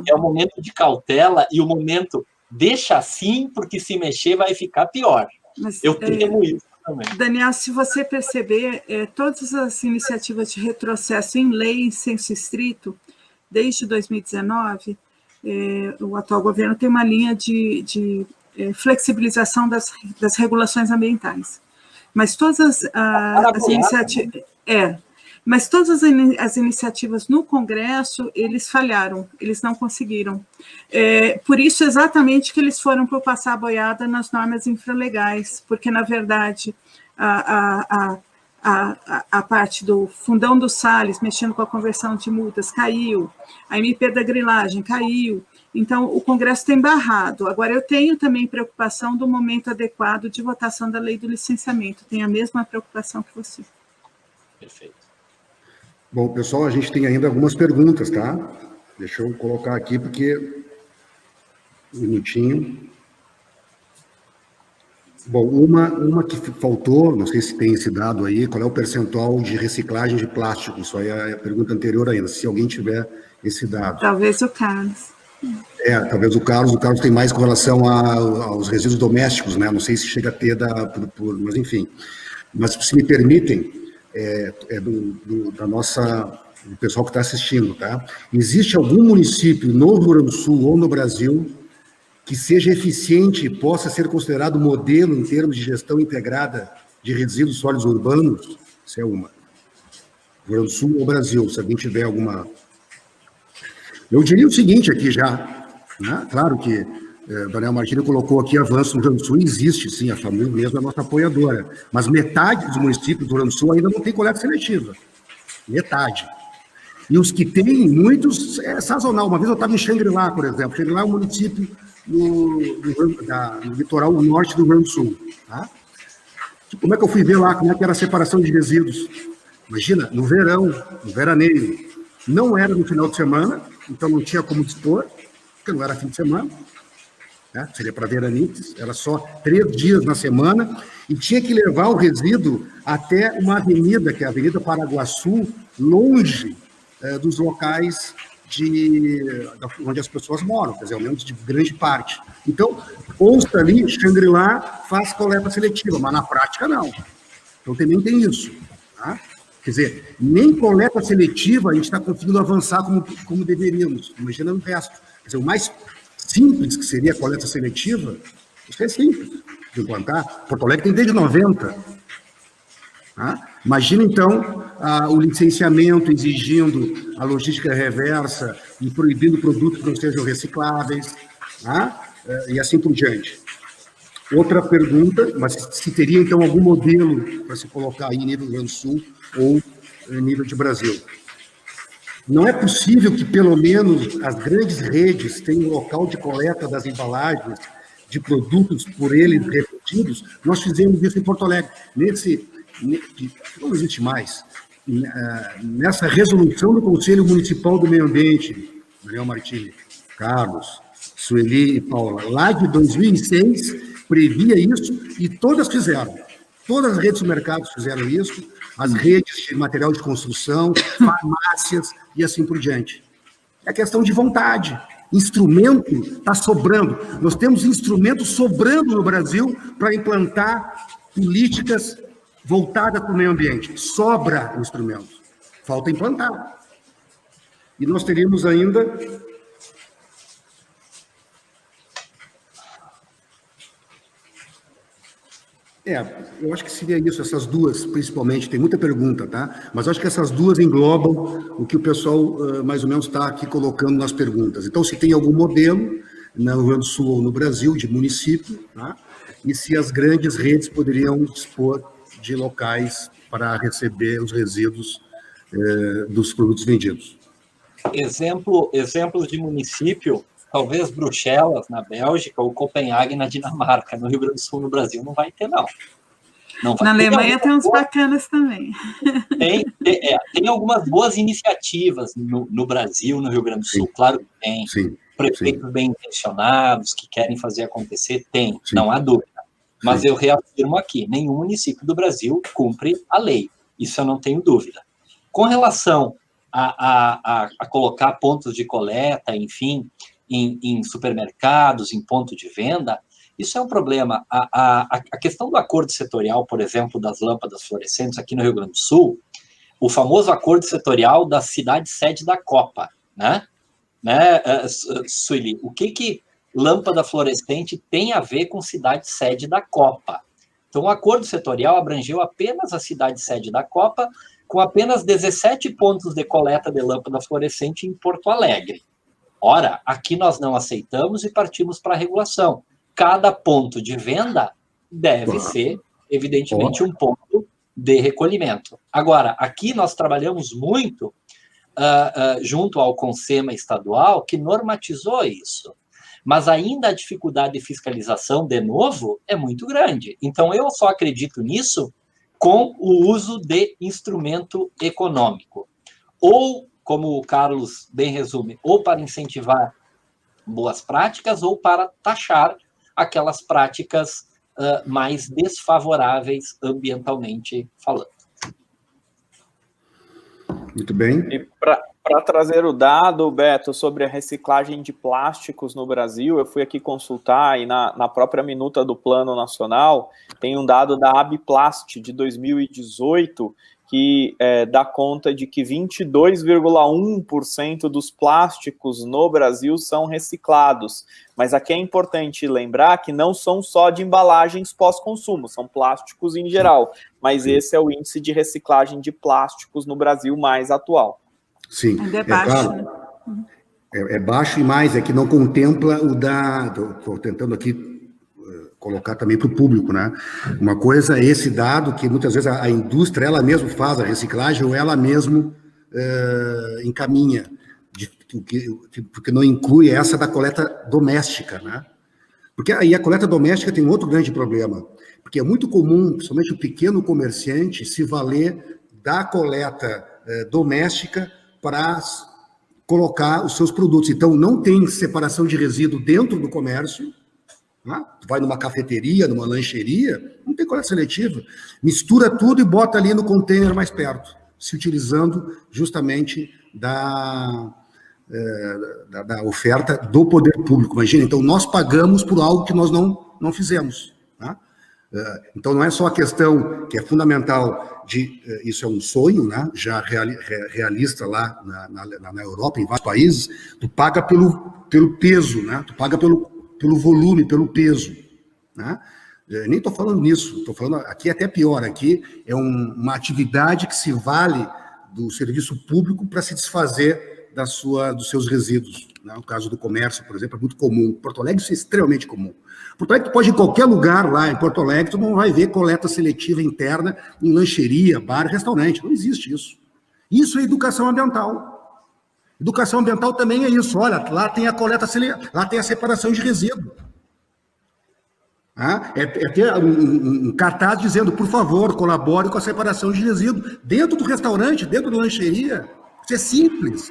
É um momento de cautela e o momento deixa assim, porque se mexer vai ficar pior. Mas, eu temo isso. Daniel, se você perceber, todas as iniciativas de retrocesso em lei, em senso estrito, desde 2019, o atual governo tem uma linha de flexibilização das regulações ambientais. Mas todas as iniciativas... Mas todas as iniciativas no Congresso, eles falharam, eles não conseguiram. Por isso, exatamente, que eles foram por passar a boiada nas normas infralegais, porque, na verdade, a parte do fundão do Salles, mexendo com a conversão de multas, caiu, a MP da grilagem caiu, então o Congresso tem barrado. Agora, eu tenho também preocupação do momento adequado de votação da lei do licenciamento, tenho a mesma preocupação que você. Perfeito. Bom, pessoal, a gente tem ainda algumas perguntas, tá? Deixa eu colocar aqui, porque... Um minutinho. Bom, uma que faltou, não sei se tem esse dado aí, qual é o percentual de reciclagem de plástico? Isso aí é a pergunta anterior ainda, se alguém tiver esse dado. Talvez o Carlos. Talvez o Carlos tem mais com relação aos resíduos domésticos, né? Não sei se chega a ter, mas enfim. Mas, se me permitem, do pessoal que está assistindo, tá? Existe algum município no Rio Grande do Sul ou no Brasil que seja eficiente e possa ser considerado modelo em termos de gestão integrada de resíduos sólidos urbanos? Isso é uma. Rio Grande do Sul ou Brasil, se alguém tiver alguma... Eu diria o seguinte aqui já, né? Claro que Daniel Martini colocou aqui avanço no Rio Grande do Sul, existe sim, a família mesmo é a nossa apoiadora, mas metade dos municípios do Rio Grande do Sul ainda não tem coleta seletiva, metade. E os que têm, muitos, é sazonal. Uma vez eu estava em Xangri-Lá, por exemplo. Xangri-Lá é um município no litoral norte do Rio Grande do Sul. Tá? Como é que eu fui ver lá, como é que era a separação de resíduos? Imagina, no verão, no veraneio, não era no final de semana, então não tinha como dispor, porque não era fim de semana, né? Seria para veranites, era só 3 dias na semana, e tinha que levar o resíduo até uma avenida, que é a Avenida Paraguaçu, longe dos locais onde as pessoas moram, quer dizer, ao menos de grande parte. Então, consta ali, Xangri-Lá faz coleta seletiva, mas na prática não. Então, também tem isso. Tá? Quer dizer, nem coleta seletiva a gente está conseguindo avançar como deveríamos. Imagina o resto. Quer dizer, o mais simples que seria a coleta seletiva, isso é simples de implantar. Porto Alegre tem desde 90. Tá? Imagina, então, o licenciamento exigindo a logística reversa e proibindo produtos que não sejam recicláveis, tá? E assim por diante. Outra pergunta, mas se teria, então, algum modelo para se colocar aí em nível do Rio Grande do Sul ou em nível de Brasil? Não é possível que, pelo menos, as grandes redes tenham local de coleta das embalagens de produtos por eles repetidos? Nós fizemos isso em Porto Alegre. Não existe mais. Nessa resolução do Conselho Municipal do Meio Ambiente, Daniel Martini, Carlos, Sueli e Paula, lá de 2006, previa isso e todas fizeram. Todas as redes do mercado fizeram isso, as redes de material de construção, farmácias e assim por diante. É questão de vontade. Instrumento está sobrando. Nós temos instrumentos sobrando no Brasil para implantar políticas voltada para o meio ambiente. Sobra instrumento. Falta implantar. E nós teríamos ainda... eu acho que seria isso, essas duas, principalmente. Tem muita pergunta, tá? Mas eu acho que essas duas englobam o que o pessoal mais ou menos está aqui colocando nas perguntas. Então, se tem algum modelo no Rio Grande do Sul ou no Brasil, de município, tá? E se as grandes redes poderiam dispor de locais para receber os resíduos dos produtos vendidos. Exemplos de município, talvez Bruxelas, na Bélgica, ou Copenhague, na Dinamarca. No Rio Grande do Sul, no Brasil, não vai ter, não. Na Alemanha tem uns bacanas também. Tem algumas boas iniciativas no Brasil, no Rio Grande do Sul. Sim. Claro que tem. Sim. Prefeitos bem intencionados, que querem fazer acontecer, tem, sim, não há dúvida. Mas eu reafirmo aqui, nenhum município do Brasil cumpre a lei. Isso eu não tenho dúvida. Com relação a colocar pontos de coleta, enfim, em supermercados, em ponto de venda, isso é um problema. A questão do acordo setorial, por exemplo, das lâmpadas fluorescentes aqui no Rio Grande do Sul, o famoso acordo setorial da cidade sede da Copa, né, Sueli? O que lâmpada fluorescente tem a ver com cidade sede da Copa? Então, o acordo setorial abrangeu apenas a cidade sede da Copa, com apenas 17 pontos de coleta de lâmpada fluorescente em Porto Alegre. Ora, aqui nós não aceitamos e partimos para a regulação. Cada ponto de venda deve ser, evidentemente, um ponto de recolhimento. Agora, aqui nós trabalhamos muito junto ao CONSEMA estadual, que normatizou isso. Mas ainda a dificuldade de fiscalização, de novo, é muito grande. Então, eu só acredito nisso com o uso de instrumento econômico. Ou, como o Carlos bem resume, ou para incentivar boas práticas, ou para taxar aquelas práticas mais desfavoráveis ambientalmente falando. Muito bem. E para trazer o dado, Beto, sobre a reciclagem de plásticos no Brasil, eu fui aqui consultar e na própria minuta do Plano Nacional tem um dado da Abiplast de 2018 que dá conta de que 22,1% dos plásticos no Brasil são reciclados. Mas aqui é importante lembrar que não são só de embalagens pós-consumo, são plásticos em geral. Mas esse é o índice de reciclagem de plásticos no Brasil mais atual. Sim, ainda é baixo, claro, né? É baixo e mais, é que não contempla o da... Estou tentando aqui colocar também para o público, né? Uma coisa é esse dado que muitas vezes a indústria, ela mesma faz a reciclagem ou ela mesma encaminha, porque não inclui essa da coleta doméstica, né? Porque aí a coleta doméstica tem um outro grande problema, porque é muito comum, principalmente o pequeno comerciante, se valer da coleta doméstica para colocar os seus produtos. Então, não tem separação de resíduo dentro do comércio. Tu vai numa cafeteria, numa lancheria, não tem coleta seletiva. Mistura tudo e bota ali no container mais perto, se utilizando justamente da oferta do poder público. Imagina, então nós pagamos por algo que nós não fizemos. Tá? Então não é só a questão que é fundamental de, isso é um sonho, né, já realista lá na Europa, em vários países, tu paga pelo peso, né, tu paga pelo volume, pelo peso, né? Eu nem estou falando nisso, estou falando aqui até pior, aqui é uma atividade que se vale do serviço público para se desfazer dos seus resíduos, né? No caso do comércio, por exemplo, é muito comum. Porto Alegre isso é extremamente comum. Porto Alegre, tu pode ir em qualquer lugar lá em Porto Alegre, tu não vai ver coleta seletiva interna em lancheria, bar, restaurante, não existe isso. Isso é educação ambiental. Educação ambiental também é isso. Olha, lá tem a coleta, lá tem a separação de resíduo. É ter um cartaz dizendo, por favor, colabore com a separação de resíduo dentro do restaurante, dentro da lancheria. Isso é simples.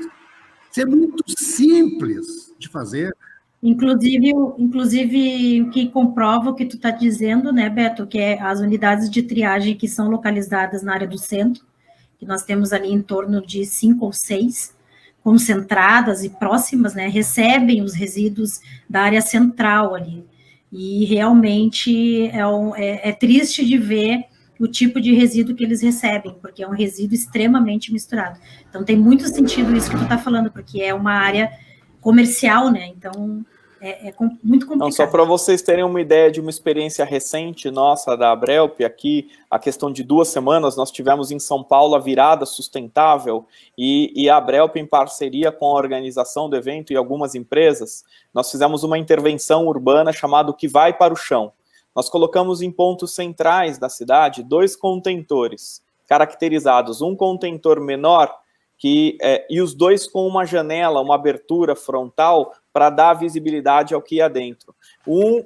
Isso é muito simples de fazer. Inclusive o que comprova o que tu está dizendo, né, Beto, que é as unidades de triagem que são localizadas na área do centro, que nós temos ali em torno de 5 ou 6, concentradas e próximas, né, recebem os resíduos da área central ali, e realmente é triste de ver o tipo de resíduo que eles recebem, porque é um resíduo extremamente misturado. Então tem muito sentido isso que tu está falando, porque é uma área comercial, né, então muito complicado. Então, só para vocês terem uma ideia de uma experiência recente nossa da Abrelp, aqui, a questão de 2 semanas, nós tivemos em São Paulo a virada sustentável e a Abrelp, em parceria com a organização do evento e algumas empresas, nós fizemos uma intervenção urbana chamada O Que Vai para o Chão. Nós colocamos em pontos centrais da cidade 2 contentores caracterizados, um contentor menor e os 2 com uma janela, uma abertura frontal para dar visibilidade ao que ia dentro. Um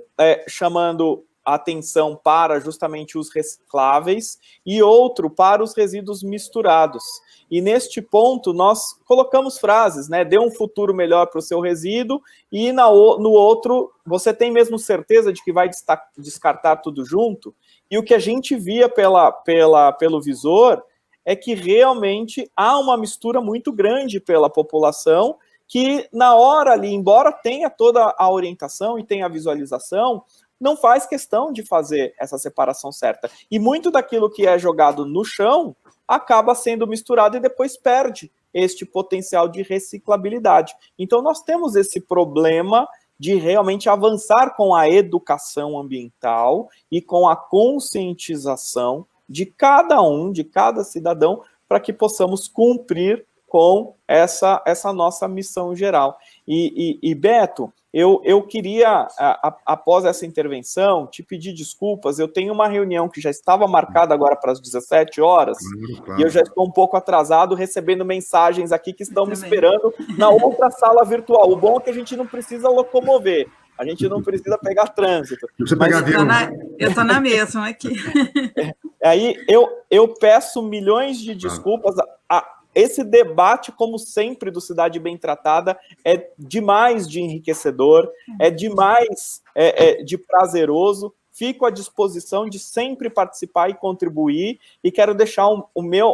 chamando a atenção para justamente os recicláveis e outro para os resíduos misturados. E neste ponto nós colocamos frases, né? Dê um futuro melhor para o seu resíduo e no outro você tem mesmo certeza de que vai descartar tudo junto? E o que a gente via pelo visor é que realmente há uma mistura muito grande pela população que na hora ali, embora tenha toda a orientação e tenha a visualização, não faz questão de fazer essa separação certa. E muito daquilo que é jogado no chão acaba sendo misturado e depois perde este potencial de reciclabilidade. Então nós temos esse problema de realmente avançar com a educação ambiental e com a conscientização de cada cidadão, para que possamos cumprir com essa nossa missão geral. E Beto, eu queria, após essa intervenção, te pedir desculpas. Eu tenho uma reunião que já estava marcada agora para as 17 horas, claro. E eu já estou um pouco atrasado, recebendo mensagens aqui que estão me esperando na outra sala virtual. O bom é que a gente não precisa locomover, a gente não precisa pegar trânsito. Eu estou na mesma aqui. Aí eu peço milhões de desculpas. Esse debate, como sempre, do Cidade Bem Tratada, é demais de enriquecedor, é demais de prazeroso. Fico à disposição de sempre participar e contribuir, e quero deixar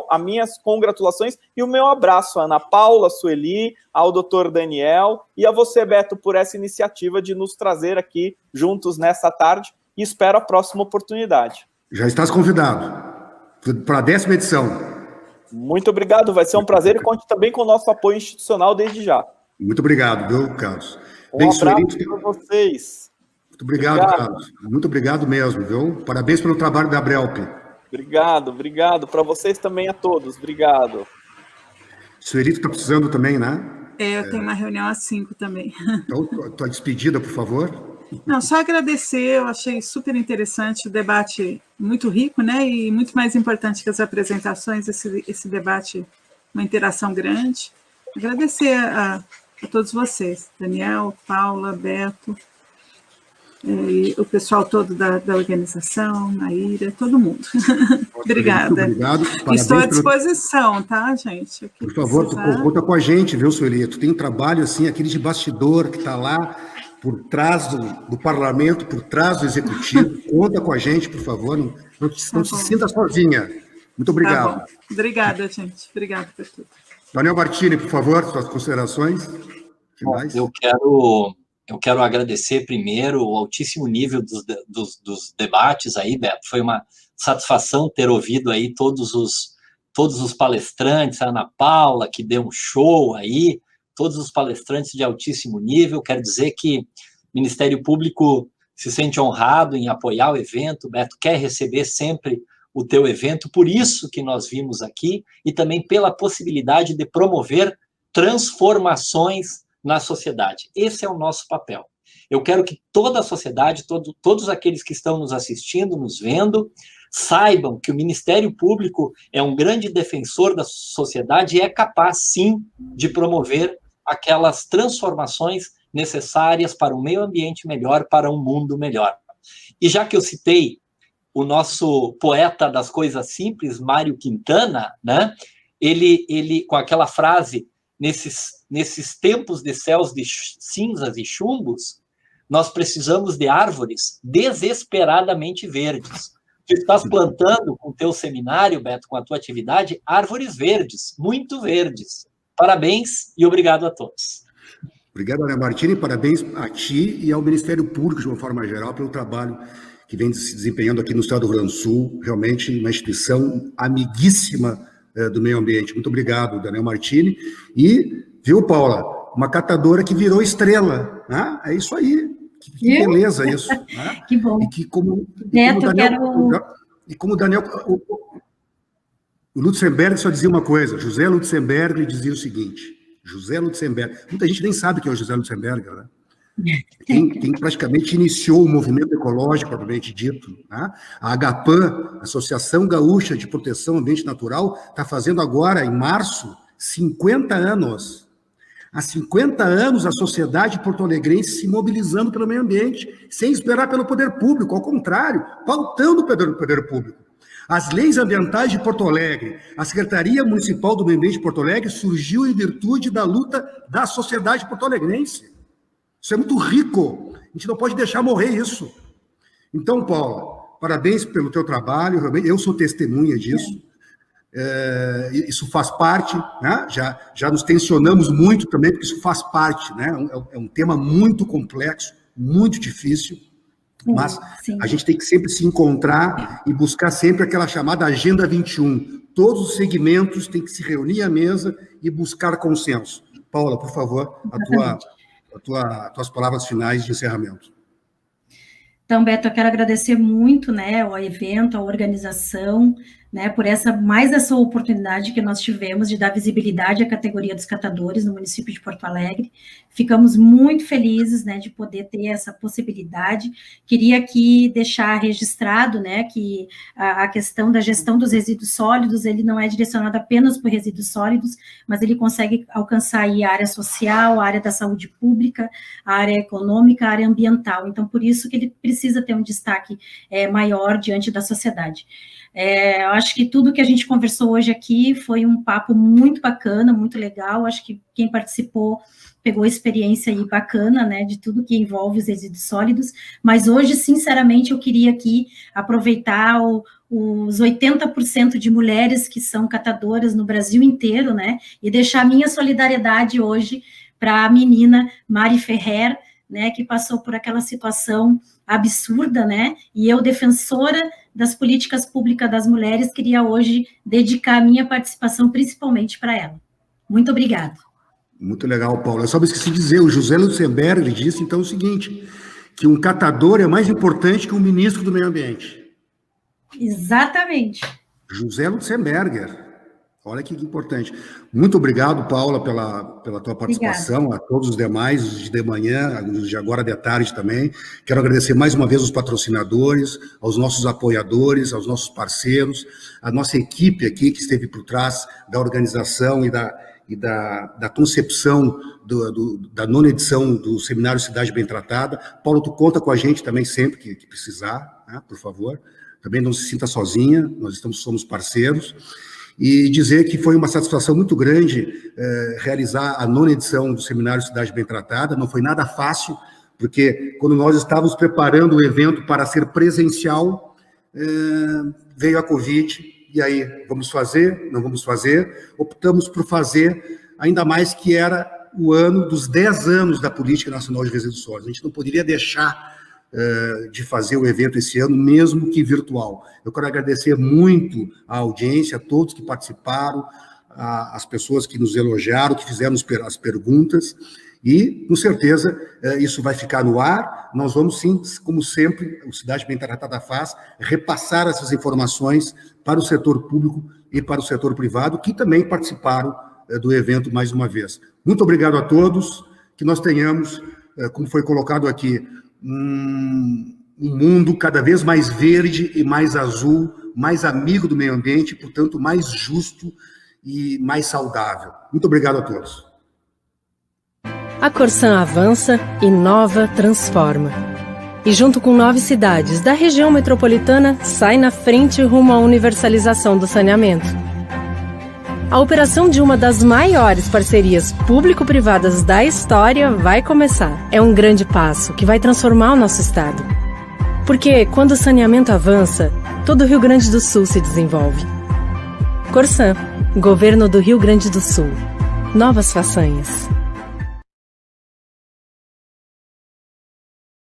as minhas congratulações e o meu abraço à Ana Paula, Sueli, ao Dr. Daniel e a você, Beto, por essa iniciativa de nos trazer aqui juntos nessa tarde, e espero a próxima oportunidade. Já estás convidado para a 10ª edição. Muito obrigado, vai ser um prazer, e conte também com o nosso apoio institucional desde já. Muito obrigado, viu, Carlos? Um abraço para vocês. Muito obrigado, Carlos. Muito obrigado mesmo, viu? Parabéns pelo trabalho da Abrelp. Obrigado. Para vocês também, a todos. Obrigado. Sueli, tu está precisando também, né? Eu tenho uma reunião às 5 também. Então, tua despedida, por favor. Não, só agradecer, eu achei super interessante o debate, muito rico, né, e muito mais importante que as apresentações, esse debate, uma interação grande. Agradecer a todos vocês, Daniel, Paula, Beto, e o pessoal todo da organização, Maíra, todo mundo. Obrigada. Obrigado. Estou à disposição, tá, gente? Por favor, conta com a gente, viu, Sueli? Tu tem um trabalho, assim, aquele de bastidor que está lá, por trás do parlamento, por trás do executivo. Conta com a gente, por favor. Não se sinta sozinha. Muito obrigado. Tá bom. Obrigada, gente. Obrigada por tudo. Daniel Martini, por favor, suas considerações finais. Bom, eu quero agradecer primeiro o altíssimo nível dos debates aí, Beto. Foi uma satisfação ter ouvido aí todos os palestrantes, a Ana Paula, que deu um show aí, todos os palestrantes de altíssimo nível. Quero dizer que o Ministério Público se sente honrado em apoiar o evento. Beto quer receber sempre o teu evento, por isso que nós vimos aqui, e também pela possibilidade de promover transformações na sociedade. Esse é o nosso papel. Eu quero que toda a sociedade, todos aqueles que estão nos assistindo, nos vendo, saibam que o Ministério Público é um grande defensor da sociedade e é capaz, sim, de promover aquelas transformações necessárias para um meio ambiente melhor, para um mundo melhor. E já que eu citei o nosso poeta das coisas simples, Mário Quintana, né? Ele com aquela frase, nesses tempos de céus de cinzas e chumbos, nós precisamos de árvores desesperadamente verdes. Tu estás plantando com o teu seminário, Beto, com a tua atividade, árvores verdes, muito verdes. Parabéns e obrigado a todos. Obrigado, Ana Martini, parabéns a ti e ao Ministério Público, de uma forma geral, pelo trabalho que vem se desempenhando aqui no estado do Rio Grande do Sul, realmente uma instituição amiguíssima do meio ambiente. Muito obrigado, Daniel Martini. E, viu, Paula, uma catadora que virou estrela, né? É isso aí. Que beleza isso. Né? Que bom. E que como o Daniel... O Lutzenberg só dizia uma coisa, José Lutzenberg dizia o seguinte, muita gente nem sabe quem é o José Lutzenberg, né? Quem praticamente iniciou o movimento ecológico, propriamente dito, né? A AGAPAN, Associação Gaúcha de Proteção ao Ambiente Natural, está fazendo agora, em março, 50 anos. Há 50 anos a sociedade porto-alegrense se mobilizando pelo meio ambiente, sem esperar pelo poder público, ao contrário, pautando o poder público. As leis ambientais de Porto Alegre, a Secretaria Municipal do Meio Ambiente de Porto Alegre surgiu em virtude da luta da sociedade porto-alegrense. Isso é muito rico, a gente não pode deixar morrer isso. Então, Paula, parabéns pelo teu trabalho, eu sou testemunha disso, isso faz parte, né? Já nos tensionamos muito também, porque isso faz parte, né? É um tema muito complexo, muito difícil, mas a gente tem que sempre se encontrar e buscar sempre aquela chamada Agenda 21. Todos os segmentos têm que se reunir à mesa e buscar consenso. Paula, por favor, tuas palavras finais de encerramento. Então, Beto, eu quero agradecer muito, né, ao evento, à organização, né, por essa oportunidade que nós tivemos de dar visibilidade à categoria dos catadores no município de Porto Alegre. Ficamos muito felizes, né, de poder ter essa possibilidade. Queria aqui deixar registrado, né, que a questão da gestão dos resíduos sólidos, ele não é direcionado apenas por resíduos sólidos, mas ele consegue alcançar aí a área social, a área da saúde pública, a área econômica, a área ambiental. Então, por isso que ele precisa ter um destaque maior diante da sociedade. Eu acho que tudo que a gente conversou hoje aqui foi um papo muito bacana, muito legal. Acho que quem participou pegou experiência aí bacana, né, de tudo que envolve os resíduos sólidos, mas hoje, sinceramente, eu queria aqui aproveitar os 80% de mulheres que são catadoras no Brasil inteiro, né, e deixar minha solidariedade hoje para a menina Mari Ferrer, né, que passou por aquela situação absurda, né, e eu, defensora das políticas públicas das mulheres, queria hoje dedicar a minha participação principalmente para ela. Muito obrigada. Muito legal, Paulo. Eu só me esqueci de dizer, o José Lutzenberg, ele disse então o seguinte, que um catador é mais importante que um ministro do meio ambiente. Exatamente. José Lutzenberger. Olha que importante. Muito obrigado, Paula, pela tua participação, a todos os demais, os de manhã, os de agora de tarde também. Quero agradecer mais uma vez aos patrocinadores, aos nossos apoiadores, aos nossos parceiros, a nossa equipe aqui que esteve por trás da organização e da concepção da 9ª edição do Seminário Cidade Bem Tratada. Paulo, tu conta com a gente também sempre que precisar, né, por favor. Também não se sinta sozinha, nós somos parceiros. E dizer que foi uma satisfação muito grande realizar a 9ª edição do Seminário Cidade Bem Tratada. Não foi nada fácil, porque quando nós estávamos preparando o evento para ser presencial, veio a Covid, e aí, vamos fazer? Não vamos fazer? Optamos por fazer, ainda mais que era o ano dos 10 anos da Política Nacional de Resíduos Sólidos. A gente não poderia deixar de fazer o evento esse ano, mesmo que virtual. Eu quero agradecer muito à audiência, a todos que participaram, as pessoas que nos elogiaram, que fizeram as perguntas, e, com certeza, isso vai ficar no ar. Nós vamos, sim, como sempre, o Cidade Bem Tratada faz, repassar essas informações para o setor público e para o setor privado, que também participaram do evento mais uma vez. Muito obrigado a todos, que nós tenhamos, como foi colocado aqui, um mundo cada vez mais verde e mais azul, mais amigo do meio ambiente, portanto, mais justo e mais saudável. Muito obrigado a todos. A Corsan avança, inova, transforma. E junto com 9 cidades da região metropolitana, sai na frente rumo à universalização do saneamento. A operação de uma das maiores parcerias público-privadas da história vai começar. É um grande passo que vai transformar o nosso estado. Porque quando o saneamento avança, todo o Rio Grande do Sul se desenvolve. Corsan, Governo do Rio Grande do Sul. Novas façanhas.